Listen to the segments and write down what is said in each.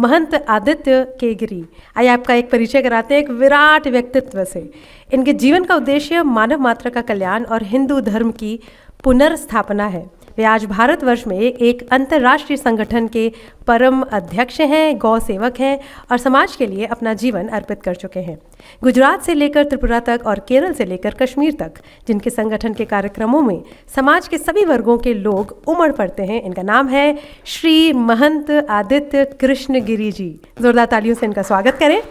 महंत आदित्य केगरी। आइए आपका एक परिचय कराते हैं एक विराट व्यक्तित्व से। इनके जीवन का उद्देश्य मानव मात्र का कल्याण और हिंदू धर्म की पुनर्स्थापना है। वे आज भारतवर्ष में एक अंतर्राष्ट्रीय संगठन के परम अध्यक्ष हैं, गौ सेवक हैं और समाज के लिए अपना जीवन अर्पित कर चुके हैं। गुजरात से लेकर त्रिपुरा तक और केरल से लेकर कश्मीर तक जिनके संगठन के कार्यक्रमों में समाज के सभी वर्गों के लोग उमड़ पड़ते हैं, इनका नाम है श्री महंत आदित्य कृष्ण गिरी जी। जोरदार तालियों से इनका स्वागत करें।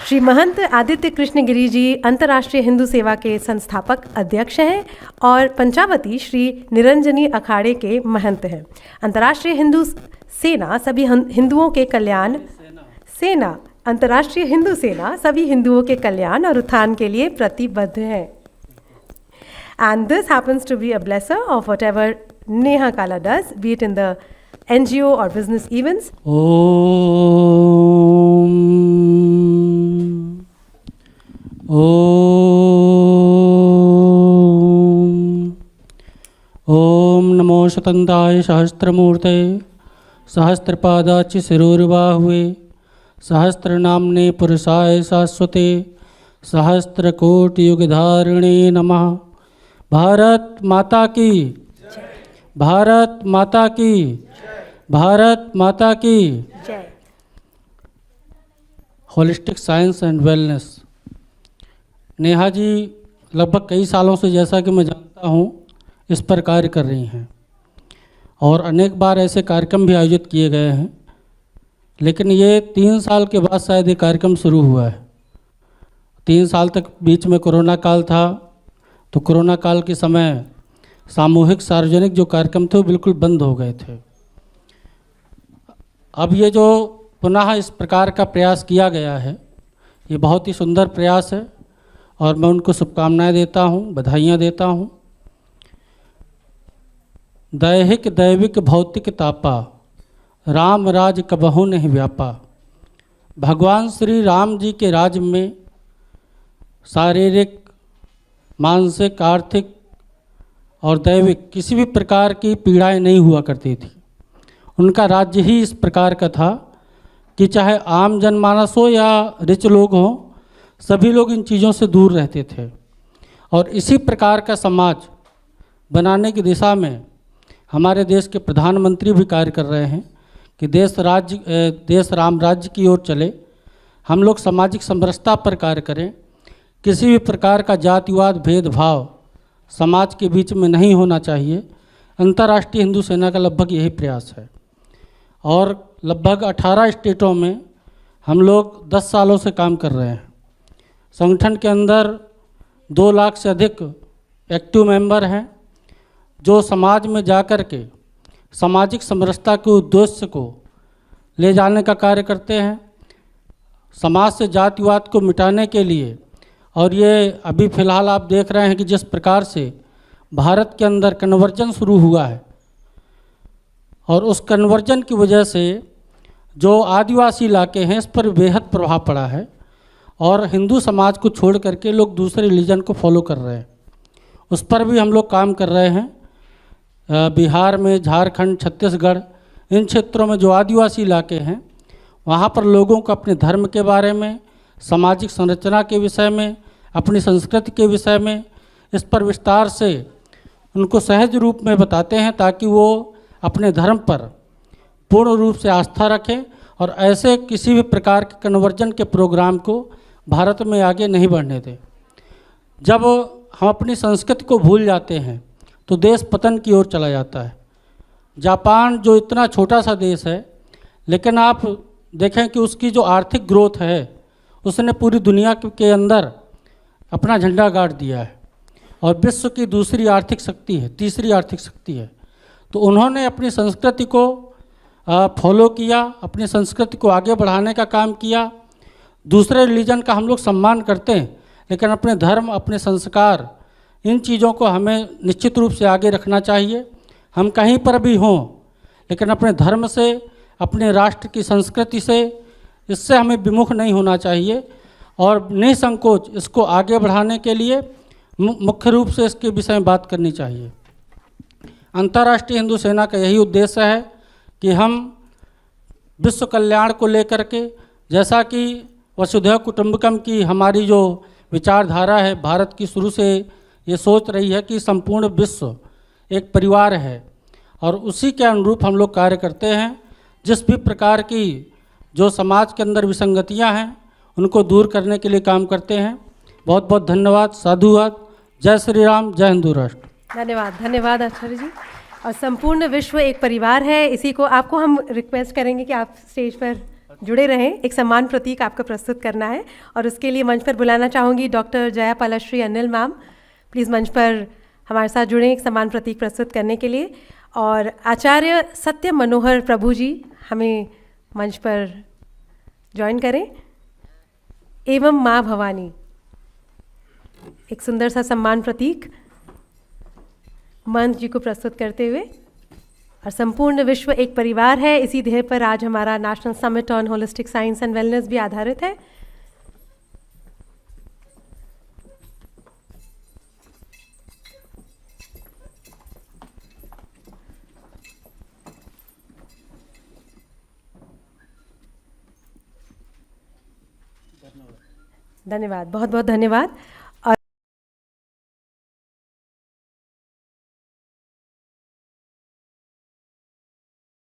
श्री महंत आदित्य कृष्ण गिरी जी अंतर्राष्ट्रीय हिंदू सेवा के संस्थापक अध्यक्ष हैं और पंचावती श्री निरंजनी अखाड़े के महंत हैं। अंतर्राष्ट्रीय हिंदू सेना सभी हिंदुओं के कल्याण अंतर्राष्ट्रीय हिंदू सेना सभी हिंदुओं के कल्याण और उत्थान के लिए प्रतिबद्ध है। And this happens to be a blesser of whatever Neha Kala does, be it in the NGO or business events. ओम नमो शतंताय सहस्त्रमूर्ते सहस्त्रपादाच शिरोर्बाहुवे सहस्त्रनाम्ने पुरुषाय शाश्वते सहस्त्रकोटियुगधारिणे नमः। भारत माता की, भारत माता की, भारत माता की। Holistic science and wellness. Neha ji लगभग कई सालों से, जैसा कि मैं जानता हूँ, इस पर कार्य कर रही हैं और अनेक बार ऐसे कार्यक्रम भी आयोजित किए गए हैं, लेकिन ये 3 साल के बाद शायद ये कार्यक्रम शुरू हुआ है। 3 साल तक बीच में कोरोना काल था, तो कोरोना काल के समय सामूहिक सार्वजनिक जो कार्यक्रम थे वो बिल्कुल बंद हो गए थे। अब ये जो पुनः इस प्रकार का प्रयास किया गया है, ये बहुत ही सुंदर प्रयास है और मैं उनको शुभकामनाएं देता हूँ, बधाइयाँ देता हूँ। दैहिक दैविक भौतिक तापा राम राज कबहु नहीं व्यापा। भगवान श्री राम जी के राज में शारीरिक, मानसिक, आर्थिक और दैविक किसी भी प्रकार की पीड़ाएं नहीं हुआ करती थी। उनका राज्य ही इस प्रकार का था कि चाहे आम जनमानस हो या रिच लोग हों, सभी लोग इन चीज़ों से दूर रहते थे। और इसी प्रकार का समाज बनाने की दिशा में हमारे देश के प्रधानमंत्री भी कार्य कर रहे हैं कि देश राम राज्य की ओर चले। हम लोग सामाजिक समरसता पर कार्य करें, किसी भी प्रकार का जातिवाद भेदभाव समाज के बीच में नहीं होना चाहिए। अंतर्राष्ट्रीय हिंदू सेना का लगभग यही प्रयास है और लगभग 18 स्टेटों में हम लोग 10 सालों से काम कर रहे हैं। संगठन के अंदर 2 लाख से अधिक एक्टिव मेंबर हैं जो समाज में जाकर के सामाजिक समरसता के उद्देश्य को ले जाने का कार्य करते हैं, समाज से जातिवाद को मिटाने के लिए। और ये अभी फ़िलहाल आप देख रहे हैं कि जिस प्रकार से भारत के अंदर कन्वर्जन शुरू हुआ है और उस कन्वर्जन की वजह से जो आदिवासी इलाके हैं इस पर बेहद प्रभाव पड़ा है और हिंदू समाज को छोड़ करके लोग दूसरे रिलीजन को फॉलो कर रहे हैं। उस पर भी हम लोग काम कर रहे हैं। बिहार में, झारखंड, छत्तीसगढ़, इन क्षेत्रों में जो आदिवासी इलाके हैं वहाँ पर लोगों को अपने धर्म के बारे में, सामाजिक संरचना के विषय में, अपनी संस्कृति के विषय में इस पर विस्तार से उनको सहज रूप में बताते हैं ताकि वो अपने धर्म पर पूर्ण रूप से आस्था रखें और ऐसे किसी भी प्रकार के कन्वर्जन के प्रोग्राम को भारत में आगे नहीं बढ़ने दें। जब हम अपनी संस्कृति को भूल जाते हैं तो देश पतन की ओर चला जाता है। जापान जो इतना छोटा सा देश है, लेकिन आप देखें कि उसकी जो आर्थिक ग्रोथ है उसने पूरी दुनिया के अंदर अपना झंडा गाड़ दिया है और विश्व की दूसरी आर्थिक शक्ति है, तीसरी आर्थिक शक्ति है। तो उन्होंने अपनी संस्कृति को फॉलो किया, अपनी संस्कृति को आगे बढ़ाने का काम किया। दूसरे रिलीजन का हम लोग सम्मान करते हैं, लेकिन अपने धर्म, अपने संस्कार, इन चीज़ों को हमें निश्चित रूप से आगे रखना चाहिए। हम कहीं पर भी हों, लेकिन अपने धर्म से, अपने राष्ट्र की संस्कृति से, इससे हमें विमुख नहीं होना चाहिए और निसंकोच इसको आगे बढ़ाने के लिए मुख्य रूप से इसके विषय में बात करनी चाहिए। अंतर्राष्ट्रीय हिंदू सेना का यही उद्देश्य है कि हम विश्व कल्याण को लेकर के, जैसा कि वसुधैव कुटुंबकम की हमारी जो विचारधारा है, भारत की शुरू से ये सोच रही है कि संपूर्ण विश्व एक परिवार है और उसी के अनुरूप हम लोग कार्य करते हैं। जिस भी प्रकार की जो समाज के अंदर विसंगतियां हैं उनको दूर करने के लिए काम करते हैं। बहुत बहुत धन्यवाद, साधुवाद, जय श्री राम, जय हिंदू राष्ट्र। धन्यवाद, धन्यवाद आचार्य जी। और संपूर्ण विश्व एक परिवार है, इसी को आपको हम रिक्वेस्ट करेंगे कि आप स्टेज पर जुड़े रहें। एक सम्मान प्रतीक आपको प्रस्तुत करना है और उसके लिए मंच पर बुलाना चाहूँगी doctor Jaya Palashree Anil ma'am. Please मंच पर हमारे साथ जुड़ें एक सम्मान प्रतीक प्रस्तुत करने के लिए। और आचार्य सत्य मनोहर प्रभु जी हमें मंच पर ज्वाइन करें, एवं माँ भवानी। एक सुंदर सा सम्मान प्रतीक महंत जी को प्रस्तुत करते हुए। और संपूर्ण विश्व एक परिवार है, इसी ध्येय पर आज हमारा national summit on holistic science and wellness भी आधारित है। धन्यवाद, बहुत बहुत धन्यवाद।